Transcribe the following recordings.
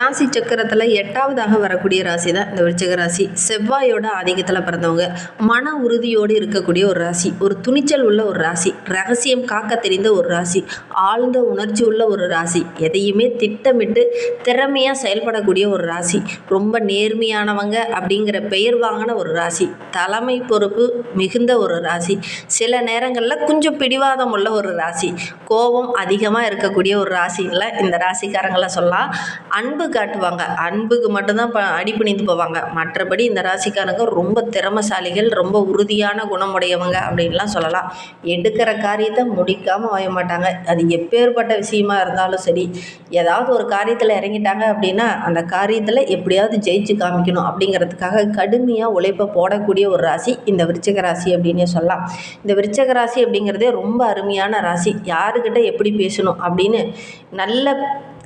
ராசி சக்கரத்தில் 8வதாக வரக்கூடிய ராசி தான் இந்த விருச்சிக ராசி. செவ்வாயோட ஆதிக்கத்தில் பிறந்தவங்க. மன உறுதியோடு இருக்கக்கூடிய ஒரு ராசி, ஒரு துணிச்சல் உள்ள ஒரு ராசி, ரகசியம் காக்க தெரிந்த ஒரு ராசி, ஆழ்ந்த உணர்ச்சி உள்ள ஒரு ராசி, எதையுமே திட்டமிட்டு திறமையாக செயல்படக்கூடிய ஒரு ராசி, ரொம்ப நேர்மையானவங்க அப்படிங்கிற பெயர் வாங்கின ஒரு ராசி, தலைமை பொறுப்பு மிகுந்த ஒரு ராசி, சில நேரங்களில் கொஞ்சம் பிடிவாதம் உள்ள ஒரு ராசி, கோபம் அதிகமாக இருக்கக்கூடிய ஒரு ராசியில் இந்த ராசிக்காரங்களை சொல்லலாம். அன்பு காட்டுவாங்க, அன்புக்கு மட்டும்தான் அடிபணிந்து போவாங்க. மற்றபடி இந்த ராசிக்காரங்க ரொம்ப திறமசாலிகள், ரொம்ப உறுதியான குணமுடையவங்க அப்படின்லாம் சொல்லலாம். எடுக்கிற காரியத்தை முடிக்காமல் ஓய மாட்டாங்க. அது எப்பேற்பட்ட விஷயமா இருந்தாலும் சரி, ஏதாவது ஒரு காரியத்தில் இறங்கிட்டாங்க அப்படின்னா அந்த காரியத்தில் எப்படியாவது ஜெயிச்சு காமிக்கணும் அப்படிங்கிறதுக்காக கடுமையாக உழைப்பை போடக்கூடிய ஒரு ராசி இந்த விருச்சிக ராசி அப்படின்னே சொல்லலாம். இந்த விருச்சிக ராசி அப்படிங்கிறதே ரொம்ப அருமையான ராசி. யாருக்கிட்ட எப்படி பேசணும் அப்படின்னு நல்ல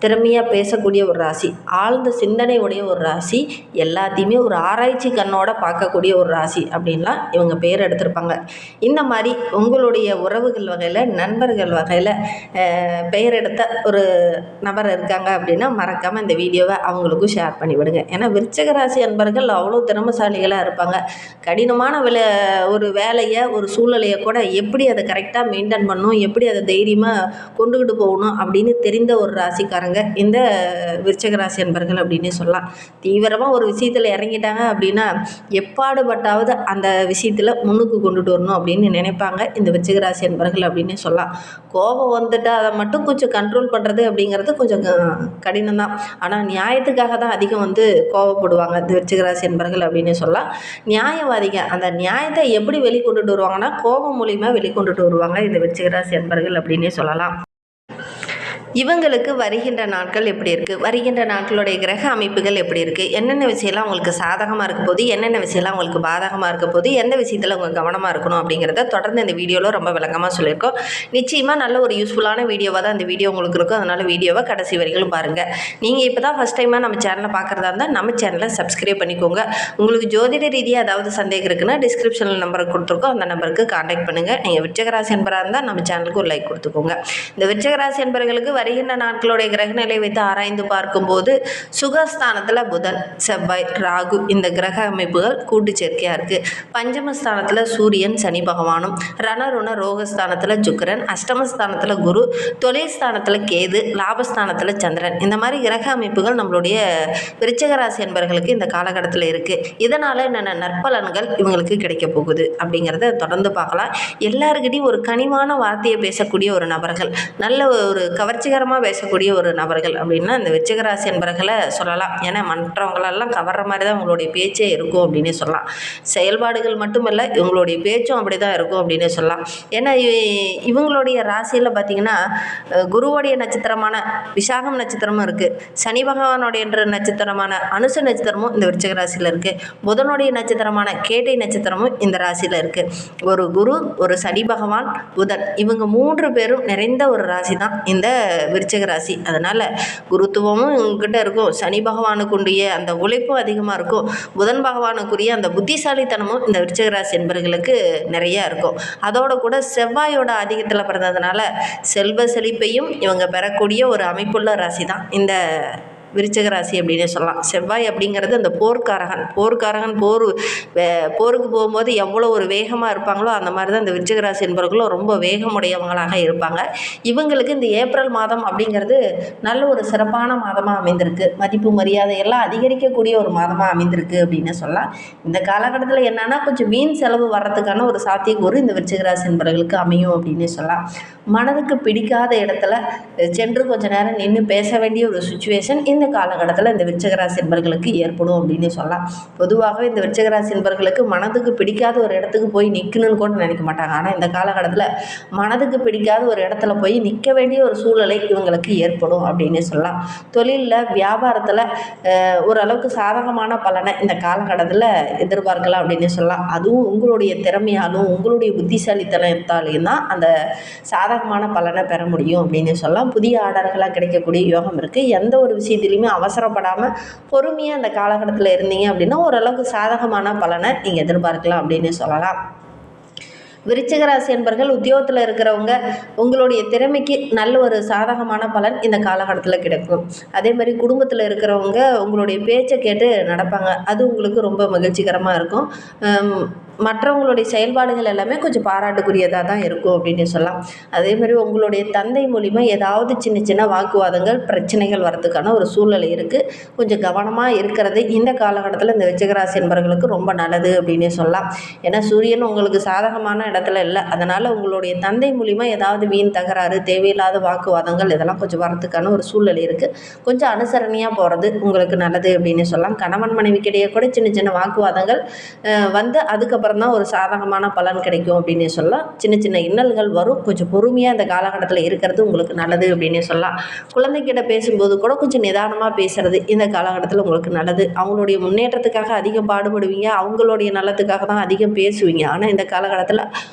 திறமையாக பேசக்கூடிய ஒரு ராசி, ஆழ்ந்த சிந்தனை உடைய ஒரு ராசி, எல்லாத்தையுமே ஒரு ஆராய்ச்சி கண்ணோட பார்க்கக்கூடிய ஒரு ராசி அப்படின்லாம் இவங்க பேர் எடுத்திருப்பாங்க. இந்த மாதிரி உங்களுடைய உறவுகள் வகையில், நண்பர்கள் வகையில் பெயர் எடுத்த ஒரு நபர் இருக்காங்க அப்படின்னா மறக்காமல் இந்த வீடியோவை அவங்களுக்கும் ஷேர் பண்ணிவிடுங்க. ஏன்னா விருச்சிக ராசி அன்பர்கள் அவ்வளோ திறமசாலிகளாக இருப்பாங்க. கடினமான ஒரு வேலையை, ஒரு சூழ்நிலையை கூட எப்படி அதை கரெக்டாக மெயின்டைன் பண்ணணும், எப்படி அதை தைரியமாக கொண்டுக்கிட்டு போகணும் அப்படின்னு தெரிந்த ஒரு ராசிக்காரங்க இந்த விருச்சிக ராசி அன்பர்கள் அப்படின்னே சொல்லலாம். தீவிரமாக ஒரு விஷயத்தில் இறங்கிட்டாங்க அப்படின்னா எப்பாடுபட்டாவது அந்த விஷயத்தில் முன்னுக்கு கொண்டுட்டு வரணும் அப்படின்னு நினைப்பாங்க இந்த விருச்சிக ராசி அன்பர்கள் அப்படின்னே சொல்லலாம். கோபம் வந்துட்டு அதை மட்டும் கொஞ்சம் கண்ட்ரோல் பண்ணுறது அப்படிங்கிறது கொஞ்சம் கடினம் தான். ஆனால் நியாயத்துக்காக தான் அதிகம் கோபப்படுவாங்க இந்த விருச்சிக ராசி அன்பர்கள் அப்படின்னே சொல்லலாம். நியாயவாதிங்க, அந்த நியாயத்தை எப்படி வெளிக்கொண்டுட்டு வருவாங்கன்னா கோபம் மூலிமா வெளிக்கொண்டுட்டு வருவாங்க இந்த விருச்சிக ராசி அன்பர்கள் அப்படின்னே சொல்லலாம். இவங்களுக்கு வருகின்ற நாட்கள் எப்படி இருக்குது, வருகின்ற நாட்களுடைய கிரக அமைப்புகள் எப்படி இருக்குது, என்னென்ன விஷயம்லாம் அவங்களுக்கு சாதகமாக இருக்க போது, என்னென்ன விஷயம்லாம் அவங்களுக்கு பாதகமாக இருக்க போது, எந்த விஷயத்தில் அவங்க கவனமாக இருக்கணும் அப்படிங்கிறத தொடர்ந்து இந்த வீடியோவில் ரொம்ப விளக்கமாக சொல்லியிருக்கோம். நிச்சயமாக நல்ல ஒரு யூஸ்ஃபுல்லான வீடியோவாக தான் இந்த வீடியோ உங்களுக்கு இருக்கும். அதனால் வீடியோவை கடைசி வரைக்கும் பாருங்கள். நீங்கள் இப்போ தான் ஃபஸ்ட் டைமாக நம்ம சேனலை பார்க்குறதா இருந்தால் நம்ம சேனலை சப்ஸ்கிரைப் பண்ணிக்கோங்க. உங்களுக்கு ஜோதிட ரீதியாக ஏதாவது சந்தேகம் இருக்குன்னா டிஸ்கிரிப்ஷனில் நம்பருக்கு கொடுத்துருக்கோம், அந்த நம்பருக்கு கான்டாக்ட் பண்ணுங்கள். நீங்கள் விருச்சிக ராசி என்பராக இருந்தால் நம்ம சேனலுக்கு ஒரு லைக் கொடுத்துக்கோங்க. இந்த விருச்சிக ராசி என்பவர்களுக்கு வருகின்ற நாட்களுடைய கிரகநிலை வைத்து ஆராய்ந்து பார்க்கும்போது சுகஸ்தானத்தில் புதன், செவ்வாய், ராகு இந்த கிரக அமைப்புகள் கூட்டு சேர்க்கையாக இருக்குது. பஞ்சமஸ்தானத்தில் சூரியன், சனி பகவானும், ரணருண ரோகஸ்தானத்தில் சுக்கிரன், அஷ்டமஸ்தானத்தில் குரு, தொழில் ஸ்தானத்தில் கேது, லாபஸ்தானத்தில் சந்திரன், இந்த மாதிரி கிரக அமைப்புகள் நம்மளுடைய விருச்சிக ராசி என்பவர்களுக்கு இந்த காலகட்டத்தில் இருக்குது. இதனால் என்னென்ன நற்பலன்கள் இவங்களுக்கு கிடைக்க போகுது அப்படிங்கிறத தொடர்ந்து பார்க்கலாம். எல்லாருக்கிட்டையும் ஒரு கனிவான வார்த்தையை பேசக்கூடிய ஒரு நபர்கள், நல்ல ஒரு கவர்ச்சிகரமாக பேசக்கூடிய ஒரு நபர்கள் அப்படின்னா இந்த விருச்சிக ராசி என்பவர்களை சொல்லலாம். ஏன்னா மற்றவங்களெல்லாம் கவர்ற மாதிரி தான் உங்களுடைய பேச்சே இருக்கும் அப்படின்னே சொல்லலாம். செயல்பாடுகள் மட்டுமல்ல, இவங்களுடைய பேச்சும் அப்படி தான் இருக்கும் அப்படின்னே சொல்லலாம். ஏன்னா இவங்களுடைய ராசியில் பார்த்திங்கன்னா குருவோடைய நட்சத்திரமான விசாகம் நட்சத்திரமும் இருக்குது, சனி பகவானுடைய நட்சத்திரமான அனுச நட்சத்திரமும் இந்த விருச்சிக ராசியில் இருக்குது, புதனுடைய நட்சத்திரமான கேட்டை நட்சத்திரமும் இந்த ராசியில் இருக்குது. ஒரு குரு, ஒரு சனி பகவான், புதன், இவங்க 3 பேரும் நிறைந்த ஒரு ராசி தான் இந்த விருச்சிக ராசி. அதனால் குருத்துவமும் இவங்ககிட்ட இருக்கும், சனி பகவானுக்குரிய அந்த உழைப்பும் அதிகமாக இருக்கும், புதன் பகவானுக்குரிய அந்த புத்திசாலித்தனமும் இந்த விருச்சிக ராசி என்பவர்களுக்கு நிறையா இருக்கும். அதோட கூட செவ்வாயோட ஆதிக்கத்தில் பிறந்ததுனால செல்வ செழிப்பையும் இவங்க பெறக்கூடிய ஒரு அமைப்புள்ள ராசி தான் இந்த விருச்சிக ராசி அப்படின்னு சொல்லலாம். செவ்வாய் அப்படிங்கிறது அந்த போர்க்காரகன் போருக்கு போகும்போது எவ்வளோ ஒரு வேகமாக இருப்பாங்களோ அந்த மாதிரி தான் இந்த விருச்சிக ராசி என்பவர்களும் ரொம்ப வேகமுடையவங்களாக இருப்பாங்க. இவங்களுக்கு இந்த ஏப்ரல் மாதம் அப்படிங்கிறது நல்ல ஒரு சிறப்பான மாதமாக அமைந்திருக்கு. மதிப்பு மரியாதை எல்லாம் அதிகரிக்கக்கூடிய ஒரு மாதமாக அமைந்திருக்கு அப்படின்னு சொல்லலாம். இந்த காலகட்டத்தில் என்னென்னா கொஞ்சம் வீண் செலவு வர்றதுக்கான ஒரு சாத்தியக்கூறு இந்த விருச்சிக ராசி என்பவர்களுக்கு அமையும் அப்படின்னு சொல்லலாம். மனதுக்கு பிடிக்காத இடத்துல சென்று கொஞ்சம் நேரம் நின்று பேச வேண்டிய ஒரு சுச்சுவேஷன் இந்த காலகட்டத்தில் இந்த விருச்சிக ராசி என்பவர்களுக்கு ஏற்படும் அப்படின்னு சொல்லலாம். பொதுவாகவே இந்த விருச்சிக ராசி என்பவர்களுக்கு மனதுக்கு பிடிக்காத ஒரு இடத்துக்கு போய் நிற்கணும்னு கூட நினைக்க மாட்டாங்க. ஆனால் இந்த காலகட்டத்தில் மனதுக்கு பிடிக்காத ஒரு இடத்துல போய் நிற்க வேண்டிய ஒரு சூழ்நிலை இவங்களுக்கு ஏற்படும் அப்படின்னு சொல்லலாம். தொழிலில், வியாபாரத்தில் ஓரளவுக்கு சாதகமான பலனை இந்த காலகட்டத்தில் எதிர்பார்க்கலாம் அப்படின்னு சொல்லலாம். அதுவும் உங்களுடைய திறமையாலும் உங்களுடைய புத்திசாலித்தனத்தாலையும் தான் அந்த சாதகமான பலனை பெற முடியும் அப்படின்னு சொல்லலாம். புதிய ஆர்டர்களாக கிடைக்கக்கூடிய யோகம் இருக்குது. எந்த ஒரு விஷயத்திலையுமே அவசரப்படாமல் பொறுமையாக அந்த காலகட்டத்தில் இருந்தீங்க அப்படின்னா ஓரளவுக்கு சாதகமான பலனை நீங்கள் எதிர்பார்க்கலாம் அப்படின்னு சொல்லலாம். விருச்சிக ராசி என்பர்கள் உத்தியோகத்தில் இருக்கிறவங்க உங்களுடைய திறமைக்கு நல்ல ஒரு சாதகமான பலன் இந்த காலகட்டத்தில் கிடைக்கும். அதே மாதிரி குடும்பத்தில் இருக்கிறவங்க உங்களுடைய பேச்சை கேட்டு நடப்பாங்க. அது உங்களுக்கு ரொம்ப மகிழ்ச்சிகரமாக இருக்கும். மற்றவங்களுடைய செயல்பாடுகள் எல்லாமே கொஞ்சம் பாராட்டுக்குரியதாக தான் இருக்கும் அப்படின்னு சொல்லலாம். அதே மாதிரி உங்களுடைய தந்தை மூலிமா ஏதாவது சின்ன சின்ன வாக்குவாதங்கள் பிரச்சனைகள் வரதுக்கான ஒரு சூழ்நிலை இருக்குது. கொஞ்சம் கவனமாக இருக்கிறது இந்த காலகட்டத்தில் இந்த விருச்சிகராசி என்பவர்களுக்கு ரொம்ப நல்லது அப்படின்னே சொல்லலாம். ஏன்னா சூரியன் உங்களுக்கு சாதகமான இடத்துல இல்லை. அதனால் உங்களுடைய தந்தை மூலிமா ஏதாவது வீண் தகராறு தேவையில்லாத வாக்குவாதங்கள் இதெல்லாம் கொஞ்சம் வரதுக்கான ஒரு சூழ்நிலை இருக்குது. கொஞ்சம் அனுசரணையாக போகிறது உங்களுக்கு நல்லது அப்படின்னு சொல்லலாம். கணவன் மனைவிக்கிடையே கூட சின்ன சின்ன வாக்குவாதங்கள் வந்து அதுக்கப்புறம் தான் ஒரு சாதகமான பலன் கிடைக்கும் அப்படின்னு சொல்லலாம். சின்ன சின்ன இன்னல்கள் வரும். கொஞ்சம் பொறுமையாக இந்த காலகட்டத்தில் இருக்கிறது உங்களுக்கு நல்லது அப்படின்னு சொல்லலாம். குழந்தைகிட்ட பேசும்போது கூட கொஞ்சம் நிதானமாக பேசுறது இந்த காலகட்டத்தில் உங்களுக்கு நல்லது. அவங்களுடைய முன்னேற்றத்துக்காக அதிகம் பாடுபடுவீங்க. அவங்களுடைய நல்லத்துக்காக தான் அதிகம் பேசுவீங்க. ஆனால் இந்த காலகட்டத்தில்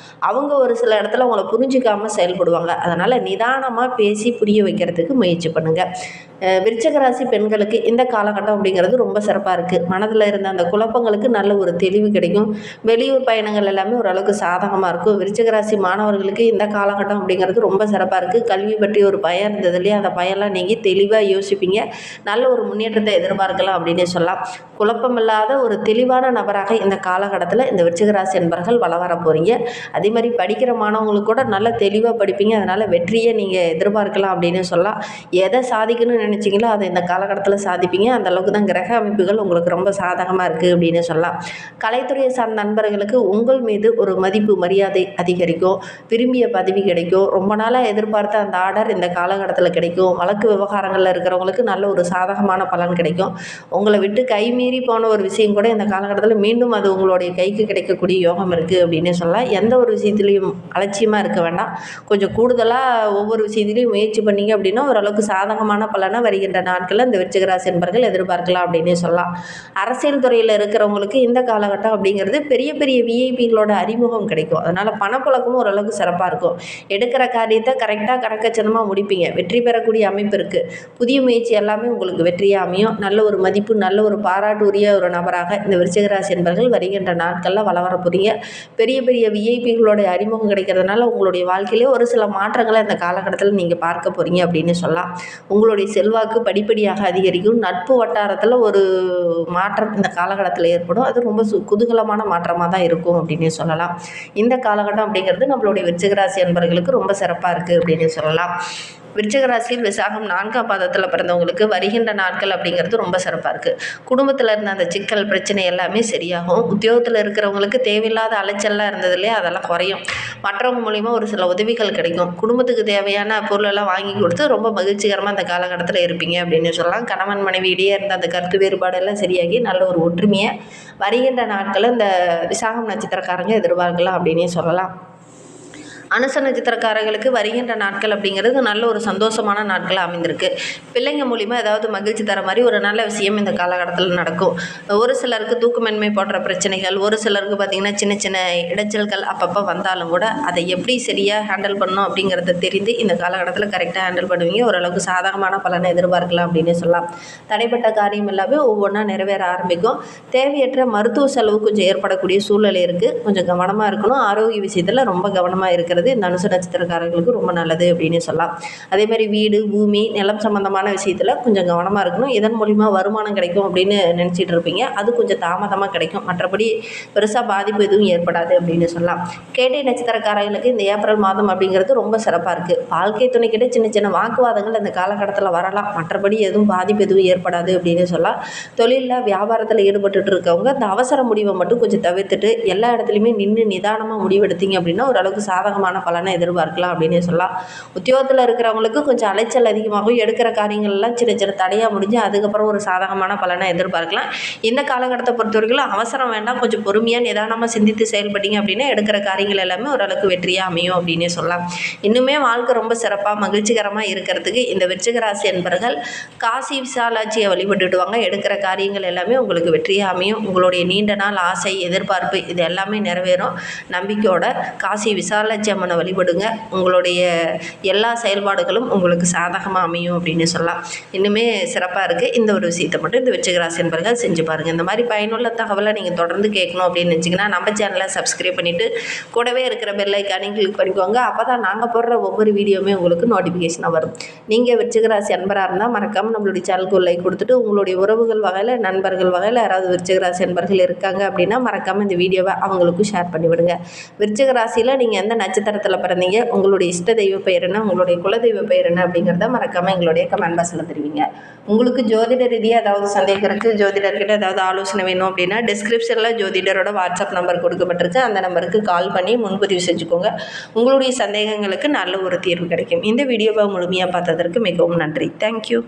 அவங்க ஒரு சில இடத்துல உங்களை புரிஞ்சிக்காமல் செயல்படுவாங்க. அதனால் நிதானமாக பேசி புரிய வைக்கிறதுக்கு முயற்சி பண்ணுங்கள். விருச்சிக ராசி பெண்களுக்கு இந்த காலகட்டம் அப்படிங்கிறது ரொம்ப சிறப்பாக இருக்குது. மனதில் இருந்த அந்த குழப்பங்களுக்கு நல்ல ஒரு தெளிவு கிடைக்கும். வெளியூர் பயணங்கள் எல்லாமே ஓரளவுக்கு சாதகமாக இருக்கும். விருச்சிக ராசி மாணவர்களுக்கு இந்த காலகட்டம் அப்படிங்கிறது ரொம்ப சிறப்பாக இருக்குது. கல்வி பற்றி ஒரு பயம் இருந்தது இல்லையா, அந்த பயம்லாம் நீங்கள் தெளிவாக யோசிப்பீங்க. நல்ல ஒரு முன்னேற்றத்தை எதிர்பார்க்கலாம் அப்படின்னு சொல்லலாம். குழப்பமில்லாத ஒரு தெளிவான நபராக இந்த காலகட்டத்தில் இந்த விருச்சிக ராசி என்பர்கள் வர போகிறீங்க. அதே மாதிரி படிக்கிற மாணவங்களுக்கு கூட நல்ல தெளிவாக படிப்பீங்க. அதனால் வெற்றியை நீங்கள் எதிர்பார்க்கலாம் அப்படின்னு சொல்லலாம். எதை சாதிக்கணும்னு நினச்சிங்களோ அதை இந்த காலகட்டத்தில் சாதிப்பீங்க. அந்த அளவுக்கு தான் கிரக அமைப்புகள் உங்களுக்கு ரொம்ப சாதகமாக இருக்குது அப்படின்னு சொல்லலாம். கலைத்துறையை சார்ந்த நண்பர்களுக்கு உங்கள் மீது ஒரு மதிப்பு மரியாதை அதிகரிக்கும். விரும்பிய பதவி கிடைக்கும். ரொம்ப நாளாக எதிர்பார்த்த அந்த ஆர்டர் இந்த காலகட்டத்தில் கிடைக்கும். வழக்கு விவகாரங்களில் இருக்கிறவங்களுக்கு நல்ல ஒரு சாதகமான பலன் கிடைக்கும். உங்களை விட்டு கைமீறி போன ஒரு விஷயம் கூட இந்த காலகட்டத்தில் மீண்டும் அது உங்களுடைய கைக்கு கிடைக்கக்கூடிய யோகம் இருக்குது அப்படின்னு சொல்லலாம். எந்த ஒரு விஷயத்துலையும் அலட்சியமாக இருக்க வேண்டாம். கொஞ்சம் கூடுதலாக ஒவ்வொரு விஷயத்துலையும் முயற்சி பண்ணிங்க அப்படின்னா ஓரளவுக்கு சாதகமான பலனை வருகின்ற நாட்களில் இந்த விருச்சிக ராசி என்பர்கள் எதிர்பார்க்கலாம் அப்படின்னு சொல்லலாம். அரசியல் துறையில் இருக்கிறவங்களுக்கு இந்த காலகட்டம் அப்படிங்கிறது பெரிய பெரிய விஐபிகளோட அறிமுகம் கிடைக்கும். அதனால் பணப்புழக்கமும் ஓரளவுக்கு சிறப்பாக இருக்கும். எடுக்கிற காரியத்தை கரெக்டாக கணக்கச்சிதமாக முடிப்பீங்க. வெற்றி பெறக்கூடிய அமைப்பு இருக்குது. புதிய முயற்சி எல்லாமே உங்களுக்கு வெற்றியாக அமையும். நல்ல ஒரு மதிப்பு நல்ல ஒரு பாராட்டுரிய ஒரு நபராக இந்த விருச்சிக ராசி என்பர்கள் வருகின்ற நாட்களில் வர போகிறீங்க. பெரிய பெரிய விஐபிகளோட அறிமுகம் கிடைக்கிறதுனால உங்களுடைய வாழ்க்கையிலே ஒரு சில மாற்றங்களை இந்த காலகட்டத்தில் நீங்கள் பார்க்க போகிறீங்க அப்படின்னு சொல்லலாம். உங்களுடைய செல்வாக்கு படிப்படியாக அதிகரிக்கும். நட்பு வட்டாரத்தில் ஒரு மாற்றம் இந்த காலகட்டத்தில் ஏற்படும். அது ரொம்ப குதூகலமான மாற்றமாக தான் இருக்கும் அப்படின்னு சொல்லலாம். இந்த காலகட்டம் அப்படிங்கிறது நம்மளுடைய விருச்சிக ராசி என்பவர்களுக்கு ரொம்ப சிறப்பாக இருக்குது அப்படின்னு சொல்லலாம். விருச்சிக ராசியில் விசாகம் 4ஆம் பாதத்தில் பிறந்தவங்களுக்கு வருகின்ற நாட்கள் அப்படிங்கிறது ரொம்ப சிறப்பாக இருக்குது. குடும்பத்தில் இருந்த அந்த சிக்கல் பிரச்சனை எல்லாமே சரியாகும். உத்தியோகத்தில் இருக்கிறவங்களுக்கு தேவையில்லாத அலைச்சல்லாம் இருந்தது இல்லையா, அதெல்லாம் குறையும். மற்றவங்க மூலிமா ஒரு சில உதவிகள் கிடைக்கும். குடும்பத்துக்கு தேவையான பொருளெல்லாம் வாங்கி கொடுத்து ரொம்ப மகிழ்ச்சிகரமாக அந்த காலகட்டத்தில் இருப்பீங்க அப்படின்னு சொல்லலாம். கணவன் மனைவி இடையே இருந்த அந்த கருத்து வேறுபாடெல்லாம் சரியாகி நல்ல ஒரு ஒற்றுமையை வருகின்ற நாட்களில் இந்த விசாகம் நட்சத்திரக்காரங்க எதிர்பார்க்கலாம் அப்படின்னே சொல்லலாம். அனுச நட்சத்திரக்காரர்களுக்கு வருகின்ற நாட்கள் அப்படிங்கிறது நல்ல ஒரு சந்தோஷமான நாட்கள் அமைந்திருக்கு. பிள்ளைங்க மூலிமா ஏதாவது மகிழ்ச்சி தர மாதிரி ஒரு நல்ல விஷயம் இந்த காலகட்டத்தில் நடக்கும். ஒரு சிலருக்கு தூக்கமின்மை போன்ற பிரச்சனைகள், ஒரு சிலருக்கு பார்த்திங்கன்னா சின்ன சின்ன இடைச்சல்கள் அப்பப்போ வந்தாலும் கூட அதை எப்படி சரியாக ஹேண்டில் பண்ணணும் அப்படிங்கிறத தெரிந்து இந்த காலகட்டத்தில் கரெக்டாக ஹேண்டில் பண்ணுவீங்க. ஓரளவுக்கு சாதகமான பலனை எதிர்பார்க்கலாம் அப்படின்னு சொல்லலாம். தடைப்பட்ட காரியம் எல்லாமே ஒவ்வொன்றா நிறைவேற ஆரம்பிக்கும். தேவையற்ற மருத்துவ செலவு கொஞ்சம் ஏற்படக்கூடிய சூழ்நிலை இருக்குது. கொஞ்சம் கவனமாக இருக்கணும். ஆரோக்கிய விஷயத்தில் ரொம்ப கவனமாக இருக்கிறது இந்த அனுச நட்சத்திரக்காரர்களுக்கு ரொம்ப நல்லது அப்படின்னு சொல்லலாம். அதே மாதிரி வீடு பூமி நிலம் சம்பந்தமான விஷயத்தில் கொஞ்சம் கவனமாக இருக்கணும். இதன் மூலிமா வருமானம் கிடைக்கும் அப்படின்னு நினச்சிட்டு இருப்பீங்க. அது கொஞ்சம் தாமதமாக கிடைக்கும். மற்றபடி பெருசாக பாதிப்பு எதுவும் ஏற்படாது அப்படின்னு சொல்லலாம். கேட்டை நட்சத்திரக்காரர்களுக்கு இந்த ஏப்ரல் மாதம் அப்படிங்கிறது ரொம்ப சிறப்பாக இருக்குது. வாழ்க்கை துணைக்கிட்ட சின்ன சின்ன வாக்குவாதங்கள் இந்த காலகட்டத்தில் வரலாம். மற்றபடி எதுவும் பாதிப்பு எதுவும் ஏற்படாது அப்படின்னு சொல்லலாம். தொழிலில் வியாபாரத்தில் ஈடுபட்டு இருக்கவங்க இந்த அவசர முடிவை மட்டும் கொஞ்சம் தவிர்த்துட்டு எல்லா இடத்துலையுமே நின்று நிதானமாக முடிவெடுத்தீங்க அப்படின்னா ஓரளவுக்கு சாதகமான பலனை எதிர்பார்க்கலாம் அப்படின்னு சொல்லலாம். உத்தியோகத்தில் இருக்கிறவங்களுக்கு கொஞ்சம் அலைச்சல் அதிகமாகவும் எடுக்கிற காரியங்கள்லாம் சின்ன சின்ன தடையாக முடிஞ்சு அதுக்கப்புறம் ஒரு சாதகமான பலனை எதிர்பார்க்கலாம். இந்த காலகட்டத்தை பொறுத்த வரைக்கும் அவசரம் வேண்டாம். கொஞ்சம் பொறுமையாக நிதானமாக சிந்தித்து செயல்பட்டீங்க அப்படின்னா எடுக்கிற காரியங்கள் எல்லாமே ஓரளவுக்கு வெற்றியாக அமையும் அப்படின்னே சொல்லலாம். இன்னுமே வாழ்க்கை ரொம்ப சிறப்பாக மகிழ்ச்சிகரமாக இருக்கிறதுக்கு இந்த விருச்சிக ராசி என்பர்கள் காசி விசாலாட்சியை வழிபட்டுடுவாங்க. எடுக்கிற காரியங்கள் எல்லாமே உங்களுக்கு வெற்றியாக அமையும். உங்களுடைய நீண்ட நாள் ஆசை எதிர்பார்ப்பு இது எல்லாமே நிறைவேறும். நம்பிக்கையோட காசி விசாலாட்சி அம்மனை வழிபடுங்க. உங்களுடைய எல்லா செயல்பாடுகளும் உங்களுக்கு சாதகமாக அமையும் அப்படின்னு சொல்லலாம். இன்னுமே சிறப்பாக இருக்குது. இந்த ஒரு விஷயத்தை மட்டும் இந்த விருச்சிக ராசி என்பவர்கள் செஞ்சு பாருங்கள். இந்த மாதிரி பயனுள்ள தகவலை நீங்கள் தொடர்ந்து கேட்கணும் அப்படின்னு நினச்சிங்கன்னா நம்ம சேனலை சப்ஸ்கிரைப் பண்ணிவிட்டு கூடவே இருக்கிற பெல் ஐக்கானையும் கிளிக் பண்ணிக்கோங்க. அப்போ தான் நாங்கள் போடுற ஒவ்வொரு வீடியோவுமே உங்களுக்கு நோட்டிஃபிகேஷனாக வரும். நீங்கள் விருச்சிக ராசி அன்பராக இருந்தால் மறக்காமல் நம்மளுடைய சேனலுக்கு ஒரு லைக் கொடுத்துட்டு உங்களுடைய உறவுகள் வகையில், நண்பர்கள் வகையில் யாராவது விருச்சிக ராசி அன்பர்கள் இருக்காங்க அப்படின்னா மறக்காமல் இந்த வீடியோவை அவங்களுக்கும் ஷேர் பண்ணிவிடுங்க. விருச்சிக ராசியில் நீங்கள் எந்த நட்சத்திரத்தில் பிறந்தீங்க, உங்களுடைய இஷ்ட தெய்வ பெயர் என்ன, உங்களுடைய குலதெய்வ பெயர் என்ன அப்படிங்கிறத மறக்காமல் எங்களுடைய கமெண்ட் பாக்ஸில் தெரிவிங்க. உங்களுக்கு ஜோதிட ரீதியாக ஏதாவது சந்தேகம் இருக்குது, ஜோதிடர்கிட்ட ஏதாவது ஆலோசனை வேணும் அப்படின்னா டிஸ்கிரிப்ஷனில் ஜோதிடரோட வாட்ஸ்அப் நம்பர் கொடுக்கப்பட்டிருக்கு. அந்த நம்பருக்கு கால் பண்ணி முன்பதிவு செஞ்சுக்கோங்க. உங்களுடைய சந்தேகங்களுக்கு நல்ல ஒரு தீர்வு கிடைக்கும். இந்த வீடியோவை முழுமையாக பார்த்ததற்கு மிகவும் நன்றி. தேங்க்யூ.